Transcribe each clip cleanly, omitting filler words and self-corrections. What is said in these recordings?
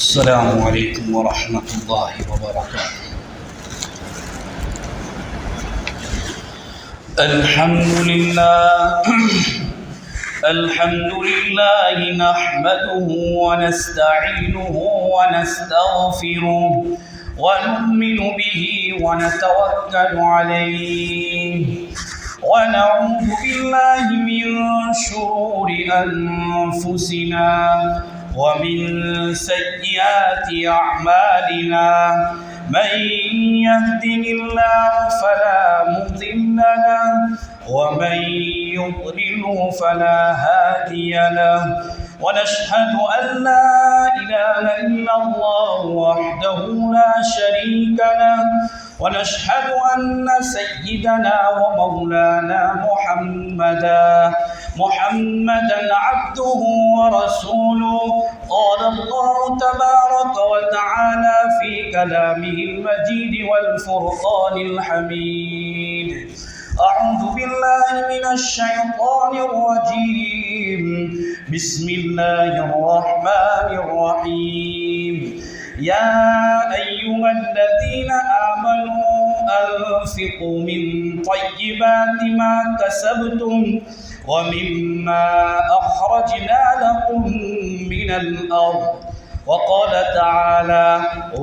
السلام علیکم ورحمۃ اللہ وبرکاتہ۔ الحمد للہ نحمده ونستعینه ونستغفره ونؤمن به ونتوکل علیہ ونعوذ باللہ من شرور انفسنا ومن سيئات أعمالنا من يهده الله فلا مضل له ومن يضلل فلا هادي له ونشهد أن لا إله إلا الله وحده لا شريك له ونشهد أن سيدنا ومولانا محمدا عبده ورسوله قال الله تبارك وتعالى في كلامه المجيد والفرقان الحميد أعوذ بالله من الشيطان الرجيم بسم الله الرحمن الرحيم يا أيها الذين آمنوا أنفقوا من طيبات ما كسبتم ومما أخرجنا لكم من الأرض وقال تعالى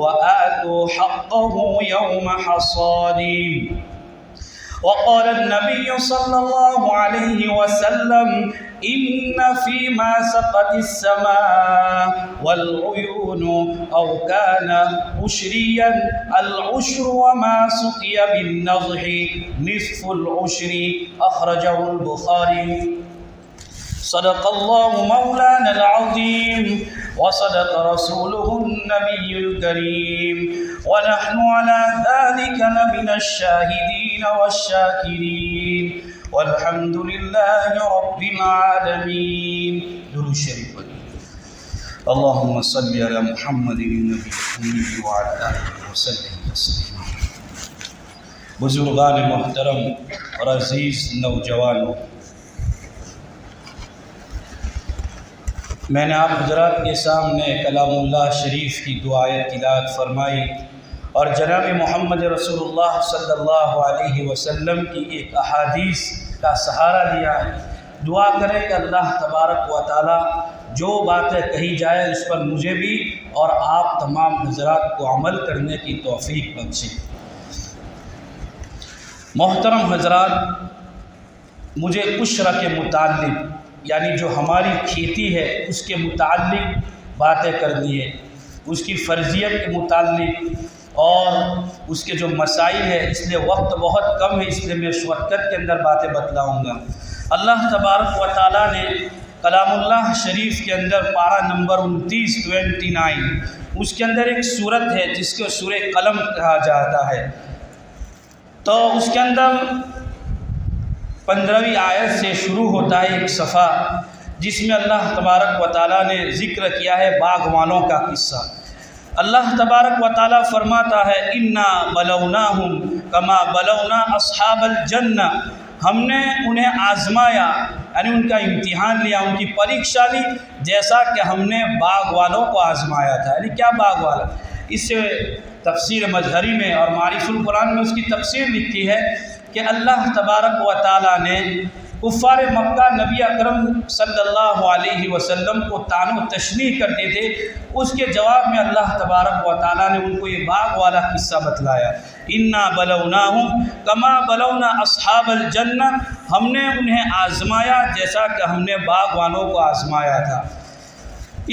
وآتوا حقه يوم حصاده وقال النبي صلى الله عليه وسلم إن فيما سقت السماء والعيون أو كان عشريا العشر وما سقي بالنضح نصف العشر أخرجه البخاري صدق الله مولانا العظيم وصدق رسوله النبي الكريم ونحن على ذلك لمن الشاهدين والشاكرين والحمد لله رب العالمين درود شریف اللهم صل على محمد النبي الأمي وعلى آله وسلم تسليما۔ بزرگان محترم اور عزیز نوجوانوں، میں نے آپ حضرات کے سامنے کلام اللہ شریف کی دعائیں تلاوت فرمائی اور جناب محمد رسول اللہ صلی اللہ علیہ وسلم کی ایک احادیث کا سہارا لیا ہے۔ دعا کریں کہ اللہ تبارک و تعالی جو باتیں کہی جائے اس پر مجھے بھی اور آپ تمام حضرات کو عمل کرنے کی توفیق بخشے۔ محترم حضرات، مجھے عشر کے متعلق یعنی جو ہماری کھیتی ہے اس کے متعلق باتیں کرنی ہے، اس کی فرضیت کے متعلق اور اس کے جو مسائل ہے، اس لیے وقت بہت کم ہے، اس لیے میں شورکت کے اندر باتیں بتلاؤں گا۔ اللہ تبارک و تعالیٰ نے کلام اللہ شریف کے اندر پارہ نمبر 29 اس کے اندر ایک سورت ہے جس کو سورہ قلم کہا جاتا ہے، تو اس کے اندر 15ویں آیت سے شروع ہوتا ہے ایک صفحہ جس میں اللہ تبارک و تعالیٰ نے ذکر کیا ہے باغبانوں کا قصہ۔ اللہ تبارک و تعالیٰ فرماتا ہے اِنَّا بَلَوْنَاهُمْ كَمَا بَلَوْنَا أَصْحَابَ الْجَنَّةِ، ہم نے انہیں آزمایا یعنی ان کا امتحان لیا، ان کی پریکشا لی جیسا کہ ہم نے باغ والوں کو آزمایا تھا۔ یعنی کیا باغ والا؟ اس سے تفسیر مظہری میں اور معارف القرآن میں اس کی تفسیر لکھی ہے کہ اللہ تبارک و تعالیٰ نے کفار مکہ نبی اکرم صلی اللہ علیہ وسلم کو طعن و تشنیع کرتے تھے، اس کے جواب میں اللہ تبارک و تعالیٰ نے ان کو یہ باغ والا قصہ بتلایا۔ اِنَّا بَلَوْنَاهُمْ كَمَا بَلَوْنَا أَصْحَابَ الْجَنَّةِ، ہم نے انہیں آزمایا جیسا کہ ہم نے باغ والوں کو آزمایا تھا۔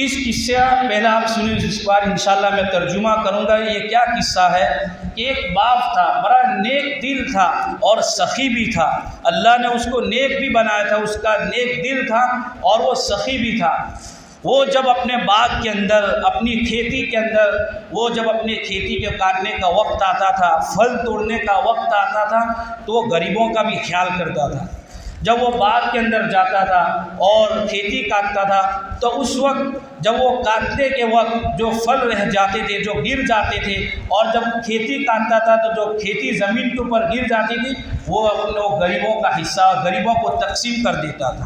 اس قصہ پہلے آپ سنیں، اس بار انشاءاللہ میں ترجمہ کروں گا۔ یہ کیا قصہ ہے کہ ایک باپ تھا، بڑا نیک دل تھا اور سخی بھی تھا۔ اللہ نے اس کو نیک بھی بنایا تھا، اس کا نیک دل تھا اور وہ سخی بھی تھا۔ وہ جب اپنے باغ کے اندر، اپنی کھیتی کے اندر، وہ جب اپنے کھیتی کے کاٹنے کا وقت آتا تھا، پھل توڑنے کا وقت آتا تھا تو وہ غریبوں کا بھی خیال کرتا تھا۔ جب وہ باغ کے اندر جاتا تھا اور کھیتی کاٹتا تھا تو اس وقت جب وہ کاٹنے کے وقت جو پھل رہ جاتے تھے، جو گر جاتے تھے، اور جب کھیتی کاٹتا تھا تو جو کھیتی زمین کے اوپر گر جاتی تھی وہ اپنے غریبوں کا حصہ غریبوں کو تقسیم کر دیتا تھا۔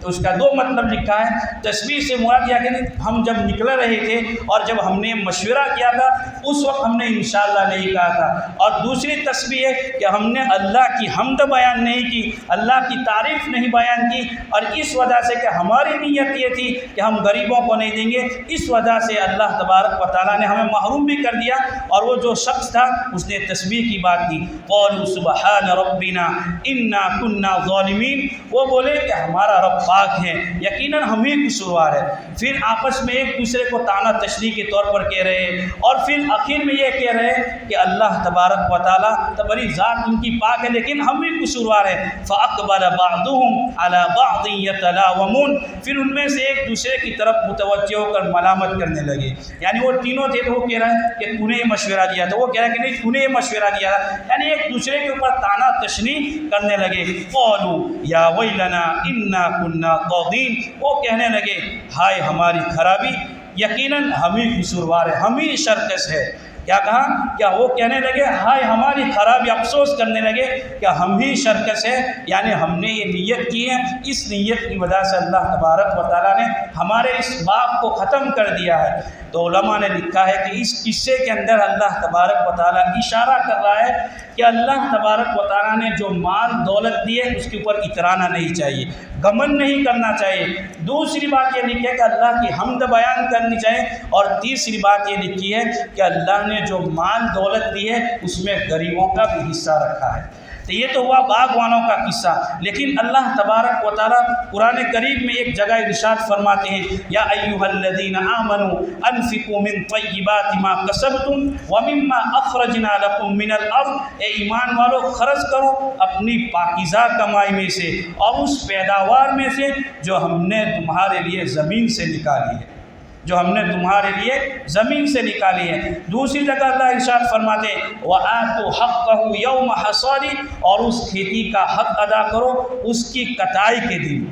تو اس کا دو مطلب لکھا ہے۔ تسبیح سے مراد یہ کہ ہم جب نکل رہے تھے اور جب ہم نے مشورہ کیا تھا اس وقت ہم نے انشاءاللہ نہیں کہا تھا، اور دوسری تسبیح ہے کہ ہم نے اللہ کی حمد بیان نہیں کی، اللہ کی تعریف نہیں بیان کی، اور اس وجہ سے کہ ہماری نیت یہ تھی کہ ہم غریبوں کو نہیں دیں گے، اس وجہ سے اللہ تبارک و تعالیٰ نے ہمیں محروم بھی کر دیا۔ اور وہ جو شخص تھا اس نے تسبیح کی بات کی، قولوا سبحان ربنا انا کنا ظالمین، وہ بولے کہ ہمارا رب پاک ہے، یقیناً ہم ہی قصوروار ہے۔ پھر آپس میں ایک دوسرے کو تانا تشریح کے طور پر کہہ رہے ہیں، اور پھر آخر میں یہ کہہ رہے ہیں کہ اللہ تبارک و تعالیٰ تباری ذات ان کی پاک ہے لیکن ہم بھی قصوروار ہیں۔ فَأَقْبَلَ بَعْضُهُمْ عَلَى بَعْضٍ يَتَلَاوَمُونَ، پھر ان میں سے ایک دوسرے کی طرف متوجہ ہو کر ملامت کرنے لگے، یعنی وہ تینوں تھے تو وہ کہہ رہا ہے کہ تو نے یہ مشورہ دیا تھا، وہ کہہ رہا ہے کہ نہیں تو نے یہ مشورہ دیا تھا، یعنی ایک دوسرے کے اوپر تانا تشنیع کرنے لگے۔ قَالُوا يَا وَيْلَنَا إِنَّا كُنَّا طَاغِينَ، وہ کہنے لگے ہائے ہماری خرابی، یقیناً ہم ہی قصوروار ہے، ہم ہی شرکش ہے۔ کیا کہا؟ کیا وہ کہنے لگے ہائے ہماری خرابی، افسوس کرنے لگے کہ ہم ہی شرکش ہے، یعنی ہم نے یہ نیت کی ہے، اس نیت کی وجہ سے اللہ تبارک و تعالیٰ نے ہمارے اس باب کو ختم کر دیا ہے۔ تو علماء نے لکھا ہے کہ اس قصے کے اندر اللہ تبارک و تعالیٰ اشارہ کر رہا ہے کہ اللہ تبارک و تعالیٰ نے جو مال دولت دی ہے اس کے اوپر اترانا نہیں چاہیے، گھمنڈ نہیں کرنا چاہیے۔ دوسری بات یہ لکھی ہے کہ اللہ کی حمد بیان کرنی چاہیے، اور تیسری بات یہ لکھی ہے کہ اللہ نے جو مال دولت دی ہے اس میں غریبوں کا بھی حصہ رکھا ہے۔ تو یہ تو ہوا باغبانوں کا قصہ، لیکن اللہ تبارک و تعالیٰ قرآن کریم میں ایک جگہ ارشاد فرماتے ہیں یا ایھا الذین آمنوا انفقوا من طیبات ما کسبتم ومما اخرجنا لکم من الارض، اے ایمان والو خرچ کرو اپنی پاکیزہ کمائی میں سے اور اس پیداوار میں سے جو ہم نے تمہارے لیے زمین سے نکالی ہے، جو ہم نے تمہارے لیے زمین سے نکالی ہے۔ دوسری جگہ اللہ ارشاد فرماتے ہیں وَآتُوا حَقَّهُ يَوْمَ حَصَادِهِ، اور اس کھیتی کا حق ادا کرو اس کی کٹائی کے دن۔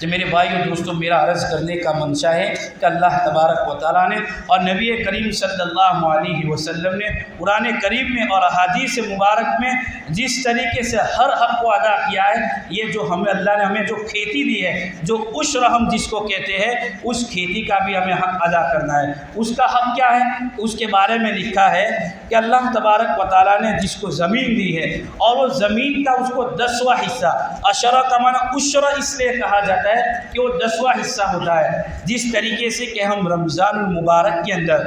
تو میرے بھائیو دوستو، میرا عرض کرنے کا منشا ہے کہ اللہ تبارک و تعالیٰ نے اور نبی کریم صلی اللہ علیہ وسلم نے قرآن کریم میں اور احادیث مبارک میں جس طریقے سے ہر حق کو ادا کیا ہے، یہ جو ہمیں اللہ نے ہمیں جو کھیتی دی ہے، جو عشر ہم جس کو کہتے ہیں، اس کھیتی کا بھی ہمیں حق ادا کرنا ہے۔ اس کا حق کیا ہے؟ اس کے بارے میں لکھا ہے کہ اللہ تبارک و تعالیٰ نے جس کو زمین دی ہے اور وہ زمین کا اس کو 10واں حصہ، عشرہ کا معنی عشر اس لیے کہا جاتا ہے کہ وہ 10واں حصہ ہوتا ہے۔ جس طریقے سے کہ ہم رمضان المبارک کے اندر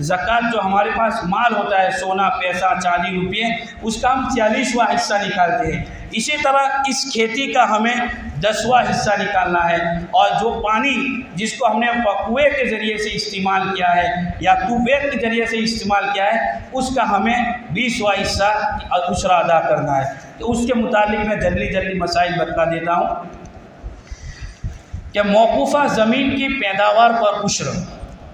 زکوٰۃ جو ہمارے پاس مال ہوتا ہے، سونا پیسہ 40 روپے، اس کا ہم 40واں حصہ نکالتے ہیں، اسی طرح اس کھیتی کا ہمیں 10واں حصہ نکالنا ہے، اور جو پانی جس کو ہم نے کنویں کے ذریعے سے استعمال کیا ہے یا ٹیوب ویل کے ذریعے سے استعمال کیا ہے، اس کا ہمیں 20واں حصہ عشرہ ادا کرنا ہے۔ تو اس کے متعلق میں جلدی مسائل بتا دیتا ہوں کہ موقوفہ زمین کی پیداوار پر عشر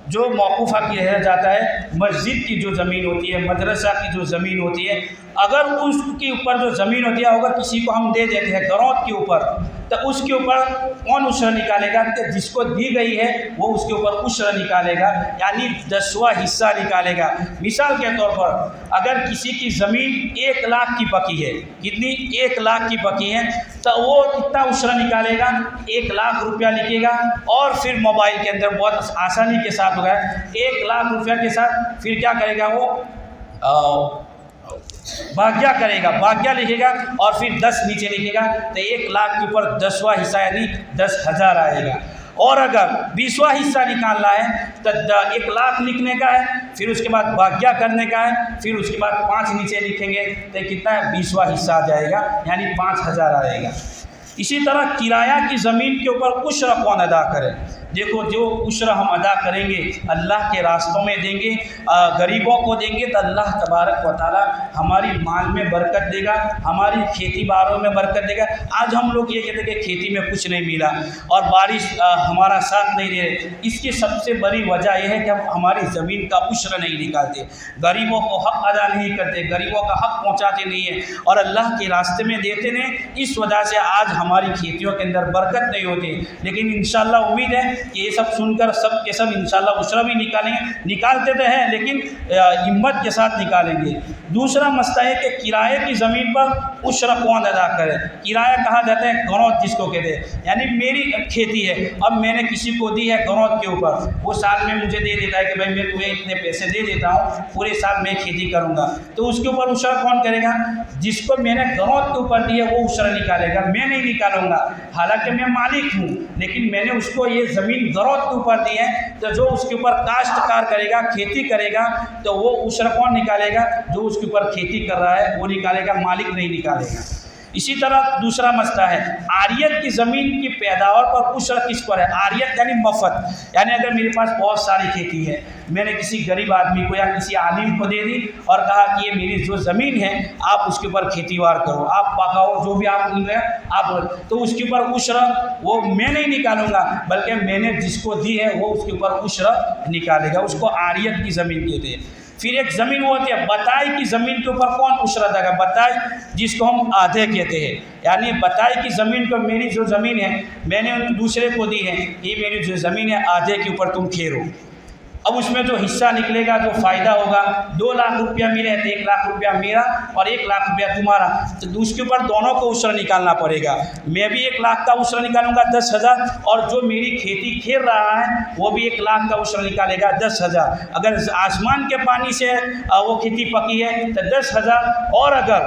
جو موقوفہ کیا جاتا ہے، مسجد کی جو زمین ہوتی ہے، مدرسہ کی جو زمین ہوتی ہے، اگر اس کے اوپر جو زمین ہوتی ہے اگر کسی کو ہم دے دیتے ہیں گروتھ کے اوپر، تو اس کے اوپر کون عشر نکالے گا؟ کہ جس کو دی گئی ہے وہ اس کے اوپر عشر نکالے گا، یعنی 10واں حصہ نکالے گا۔ مثال کے طور پر اگر کسی کی زمین 1 لاکھ کی بکی ہے، کتنی؟ 1 لاکھ کی بکی ہے، تو وہ کتنا عشر نکالے گا؟ 1 لاکھ روپیہ لکھے گا، اور پھر موبائل کے اندر بہت آسانی کے ساتھ ہوگا 1 لاکھ روپیہ کے ساتھ پھر کیا کرے گا؟ وہ بھاگیہ کرے گا، بھاگیہ لکھے گا اور پھر 10 نیچے لکھے گا، تو 1 لاکھ کے اوپر 10واں حصہ یعنی 10,000 آئے گا۔ اور اگر 20واں حصہ نکالنا ہے تو 1 لاکھ لکھنے کا ہے، پھر اس کے بعد بھاگیہ کرنے کا ہے، پھر اس کے بعد 5 نیچے لکھیں گے تو کتنا ہے؟ 20واں حصہ آ جائے گا، یعنی 5,000 آئے گا۔ اسی طرح کرایہ کی زمین کے اوپر عشر کون ادا کرے؟ دیکھو جو عشر ہم ادا کریں گے اللہ کے راستوں میں دیں گے، غریبوں کو دیں گے، تو اللہ تبارک و تعالیٰ ہماری مال میں برکت دے گا، ہماری کھیتی باڑوں میں برکت دے گا۔ آج ہم لوگ یہ کہتے ہیں کہ کھیتی میں کچھ نہیں ملا اور بارش ہمارا ساتھ نہیں دے رہے، اس کی سب سے بڑی وجہ یہ ہے کہ ہم ہماری زمین کا عشر نہیں نکالتے، غریبوں کو حق ادا نہیں کرتے، غریبوں کا حق پہنچاتے نہیں ہیں اور اللہ کے راستے میں دیتے نہیں، اس وجہ سے آج ہماری کھیتیوں کے اندر برکت نہیں ہوتی۔ لیکن انشاءاللہ امید ہے کہ یہ سب سن کر سب کے سب انشاءاللہ عشرہ بھی نکالیں گے، نکالتے تو ہیں لیکن ہمت کے ساتھ نکالیں گے۔ دوسرا مسئلہ ہے کہ کرائے کی زمین پر عشرہ کون ادا کرے؟ کرایہ کہا جاتا ہے گنوت جس کو کہتے ہیں، یعنی میری کھیتی ہے، اب میں نے کسی کو دی ہے گنوت کے اوپر، وہ سال میں مجھے دے دیتا ہے کہ بھائی میں تمہیں اتنے پیسے دے دیتا ہوں، پورے سال میں کھیتی کروں گا، تو اس کے اوپر عشرہ کون کرے گا؟ جس کو میں نے گنوت کے اوپر دی ہے وہ عشرہ نکالے گا، میں نہیں نکالوں گا، حالانکہ میں مالک ہوں لیکن میں نے اس کو یہ زمین گنوت کے اوپر دی ہے، تو جو اس کے اوپر کاشتکار کرے گا، کھیتی کرے گا، تو وہ عشرہ کون نکالے گا؟ جو اس کے اوپر کھیتی کر رہا ہے وہ نکالے گا، مالک نہیں نکالے گا۔ اسی طرح دوسرا مسئلہ ہے عاریت کی زمین کی پیداوار پر عشرہ کس پر ہے؟ عاریت یعنی مفت، یعنی اگر میرے پاس بہت ساری کھیتی ہے، میں نے کسی غریب آدمی کو یا کسی عالم کو دے دی اور کہا کہ یہ میری جو زمین ہے آپ اس کے اوپر کھیتی باڑی کرو، آپ پکاؤ، جو بھی آپ تو اس کے اوپر عشرہ وہ میں نہیں نکالوں گا، بلکہ میں نے جس کو دی ہے وہ اس کے اوپر عشرہ نکالے گا، اس کو عاریت کی زمین کہتے ہیں۔ پھر ایک زمین وہ ہوتی ہے بتائی کی زمین کے اوپر کون عشرہ دے گا؟ بتائی جس کو ہم آدھے کہتے ہیں، یعنی بتائی کی زمین کو میری جو زمین ہے میں نے دوسرے کو دی ہے، یہ میری جو زمین ہے آدھے کے اوپر تم کھیرو۔ اب اس میں جو حصہ نکلے گا، جو فائدہ ہوگا، 2 لاکھ روپیہ میرے ہے تو 1 لاکھ روپیہ میرا اور 1 لاکھ روپیہ تمہارا، تو اس کے اوپر دونوں کو عشرہ نکالنا پڑے گا۔ میں بھی 1 لاکھ کا عشرہ نکالوں گا 10,000، اور جو میری کھیتی کھیر رہا ہے وہ بھی 1 لاکھ کا عشرہ نکالے گا 10,000۔ اگر آسمان کے پانی سے وہ کھیتی پکی ہے تو 10,000، اور اگر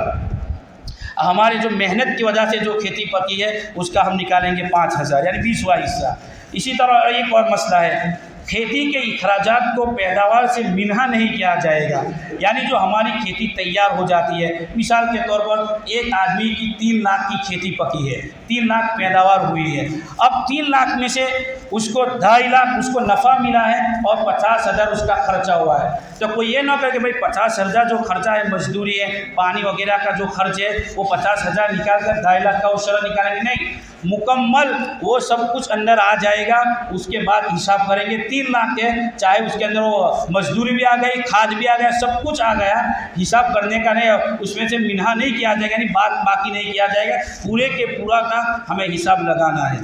ہماری جو محنت کی وجہ سے جو کھیتی پکی ہے اس کا ہم نکالیں گے 5,000، یعنی 20واں حصہ۔ اسی طرح ایک اور مسئلہ ہے کھیتی کے اخراجات کو پیداوار سے منہا نہیں کیا جائے گا، یعنی جو ہماری کھیتی تیار ہو جاتی ہے، مثال کے طور پر ایک آدمی کی 3 لاکھ کی کھیتی پکی ہے، 3 لاکھ پیداوار ہوئی ہے، اب 3 لاکھ میں سے اس کو 2.5 لاکھ اس کو نفع ملا ہے اور 50,000 اس کا خرچہ ہوا ہے، تو کوئی یہ نہ کہے کہ بھائی 50,000 جو خرچہ ہے، مزدوری ہے، پانی وغیرہ کا جو خرچ ہے، وہ 50,000 نکال کر 2.5 لاکھ کا عشرہ نکالیں گے، نہیں، مکمل وہ سب کچھ اندر آ جائے گا، اس کے بعد حساب کریں گے 3 لاکھ ہے، چاہے اس کے اندر وہ مزدوری بھی آ گئی، کھاد بھی آ گیا، سب کچھ آ گیا، حساب کرنے کا نہیں، اس میں سے منہا نہیں کیا جائے گا، یعنی بات باقی نہیں کیا جائے گا، پورے کے پورا کا ہمیں حساب لگانا ہے۔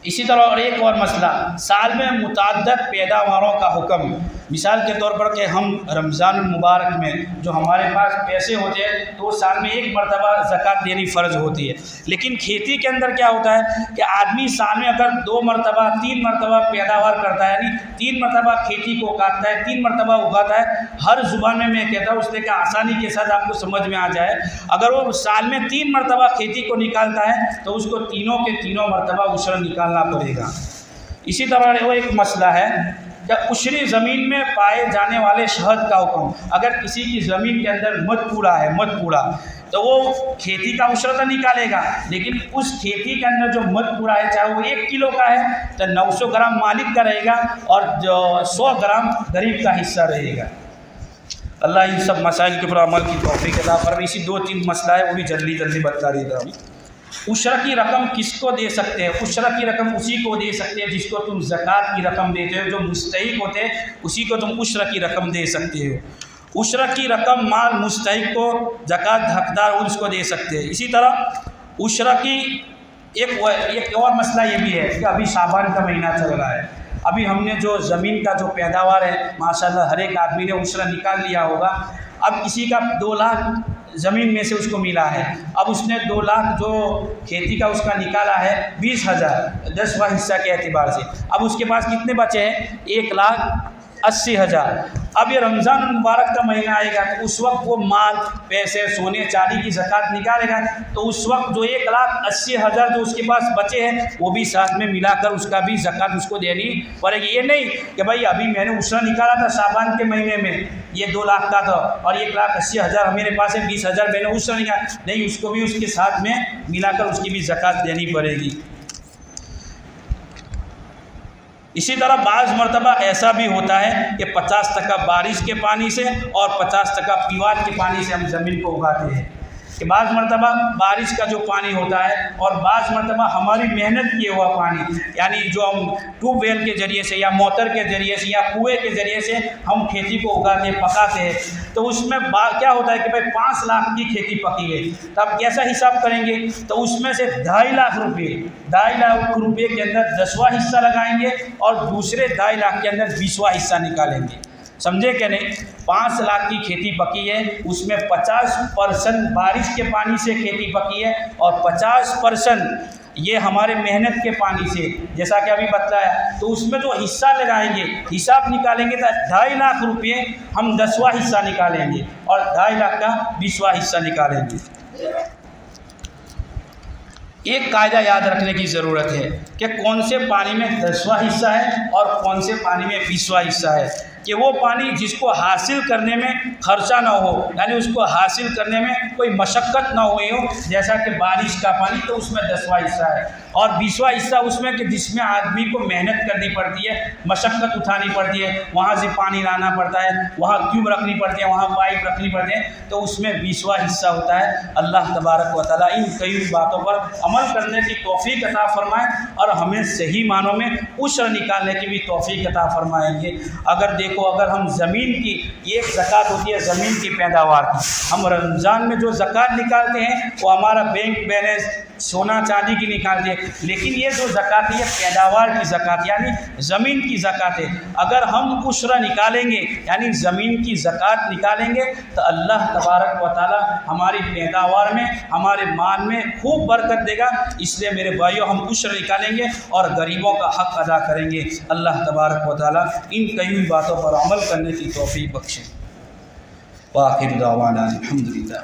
اسی طرح اور ایک اور مسئلہ سال میں متعدد پیداواروں کا حکم، مثال کے طور پر کہ ہم رمضان المبارک میں جو ہمارے پاس پیسے ہوتے ہیں تو وہ سال میں 1 مرتبہ زکوٰۃ دینی فرض ہوتی ہے، لیکن کھیتی کے اندر کیا ہوتا ہے کہ آدمی سال میں اگر 2 مرتبہ 3 مرتبہ پیداوار کرتا ہے، یعنی 3 مرتبہ کھیتی کو کاٹتا ہے، 3 مرتبہ اگاتا ہے، ہر زبان میں کہتا ہوں اس لیے کہ آسانی کے ساتھ آپ کو سمجھ میں آ جائے، اگر وہ سال میں 3 مرتبہ کھیتی کو نکالتا ہے تو اس کو تینوں کے تینوں مرتبہ عشرہ نکالنا پڑے گا۔ اسی طرح وہ ایک مسئلہ ہے کہ عشری زمین میں پائے جانے والے شہد کا حکم، اگر کسی کی زمین کے اندر مد پورا ہے، مد پورا، تو وہ کھیتی کا عشرہ تو نکالے گا، لیکن اس کھیتی کے اندر جو مد پورا ہے، چاہے وہ 1 کلو کا ہے تو 900 گرام مالک کا رہے گا اور جو 100 گرام غریب کا حصہ رہے گا۔ اللہ ان سب مسائل کے اوپر عمل کی توفیق عطا فرمائے۔ اسی 2-3 مسئلہ ہے وہ بھی جلدی بتا دیتا ہوں۔ عشرہ کی رقم کس کو دے سکتے ہیں؟ عشرہ کی رقم اسی کو دے سکتے ہیں جس کو تم زکوٰۃ کی رقم دیتے ہو، جو مستحق ہوتے ہیں اسی کو تم عشرہ کی رقم دے سکتے ہو۔ عشرہ کی رقم مال مستحق کو زکوٰۃ حقدار ہو اس کو دے سکتے ہیں۔ اسی طرح عشرہ کی ایک اور مسئلہ یہ بھی ہے کہ ابھی شعبان کا مہینہ چل رہا ہے، ابھی ہم نے جو زمین کا جو پیداوار ہے ماشاءاللہ ہر ایک آدمی نے عشرہ نکال لیا ہوگا، اب کسی کا 2 لاکھ زمین میں سے اس کو ملا ہے، اب اس نے 2 لاکھ جو کھیتی کا اس کا نکالا ہے 20,000 10واں حصہ کے اعتبار سے، اب اس کے پاس کتنے بچے ہیں؟ 1,80,000۔ اب یہ رمضان المبارک کا مہینہ آئے گا تو اس وقت وہ مال پیسے سونے چاندی کی زکوٰۃ نکالے گا، تو اس وقت جو 1,80,000 جو اس کے پاس بچے ہیں وہ بھی ساتھ میں ملا کر اس کا بھی زکوٰۃ اس کو دینی پڑے گی۔ یہ نہیں کہ بھائی ابھی میں نے عشرہ نکالا تھا شعبان کے مہینے میں، یہ 2 لاکھ کا تھا اور 1,80,000 میرے پاس ہے، 20,000 میں نے عشرہ نکالا، نہیں، اس کو بھی اس کے ساتھ میں ملا کر اس کی بھی زکوٰۃ دینی پڑے گی۔ اسی طرح بعض مرتبہ ایسا بھی ہوتا ہے کہ 50% بارش کے پانی سے اور 50% پیواٹ کے پانی سے ہم زمین کو اگاتے ہیں، کہ بعض مرتبہ بارش کا جو پانی ہوتا ہے اور بعض مرتبہ ہماری محنت کیے ہوا پانی، یعنی جو ہم ٹیوب ویل کے ذریعے سے یا موٹر کے ذریعے سے یا کنویں کے ذریعے سے ہم کھیتی کو اگاتے پکاتے ہیں، تو اس میں کیا ہوتا ہے کہ بھائی 5 لاکھ کی کھیتی پکی ہے، تو آپ کیسا حساب کریں گے؟ تو اس میں سے 2.5 لاکھ روپے کے اندر 10واں حصہ لگائیں گے اور دوسرے 2.5 لاکھ کے اندر 20واں حصہ نکالیں گے، سمجھے کہ نہیں؟ 5 لاکھ کی کھیتی پکی ہے، اس میں 50% بارش کے پانی سے کھیتی پکی ہے اور 50% یہ ہمارے محنت کے پانی سے، جیسا کہ ابھی بتلایا، تو اس میں جو حصہ لگائیں گے، حساب نکالیں گے تو 2.5 لاکھ روپے ہم 10واں حصہ نکالیں گے اور 2.5 لاکھ کا 20واں حصہ نکالیں گے۔ ایک قاعدہ یاد رکھنے کی ضرورت ہے کہ کون سے پانی میں 10واں حصہ ہے اور کون سے پانی میں 20واں حصہ ہے، کہ وہ پانی جس کو حاصل کرنے میں خرچہ نہ ہو، یعنی اس کو حاصل کرنے میں کوئی مشقت نہ ہوئی ہو، جیسا کہ بارش کا پانی، تو اس میں 10واں حصہ ہے، اور 20واں حصہ اس میں کہ جس میں آدمی کو محنت کرنی پڑتی ہے، مشقت اٹھانی پڑتی ہے، وہاں سے پانی لانا پڑتا ہے، وہاں ٹیوب رکھنی پڑتی ہے، وہاں پائپ رکھنی پڑتی ہے، تو اس میں 20واں حصہ ہوتا ہے۔ اللہ تبارک و تعالیٰ ان کئی باتوں پر عمل کرنے کی توفیق عطا فرمائے اور ہمیں صحیح معنوں میں عشر نکالنے کی بھی توفیق عطا فرمائیں گے۔ اگر ہم زمین کی، ایک زکوٰۃ ہوتی ہے زمین کی پیداوار کی، ہم رمضان میں جو زکوٰۃ نکالتے ہیں وہ ہمارا بینک بیلنس سونا چاندی کی نکالتے ہیں، لیکن یہ جو زکوٰۃ ہے پیداوار کی زکوٰۃ یعنی زمین کی زکوٰۃ ہے۔ اگر ہم عشر نکالیں گے یعنی زمین کی زکوٰۃ نکالیں گے تو اللہ تبارک و تعالیٰ ہماری پیداوار میں، ہمارے مال میں خوب برکت دے گا۔ اس لیے میرے بھائیوں، ہم عشر نکالیں گے اور غریبوں کا حق ادا کریں گے۔ اللہ تبارک و تعالیٰ ان کئی باتوں پر عمل کرنے کی توفیق بخشے۔ وآخر دعوانا الحمدللہ۔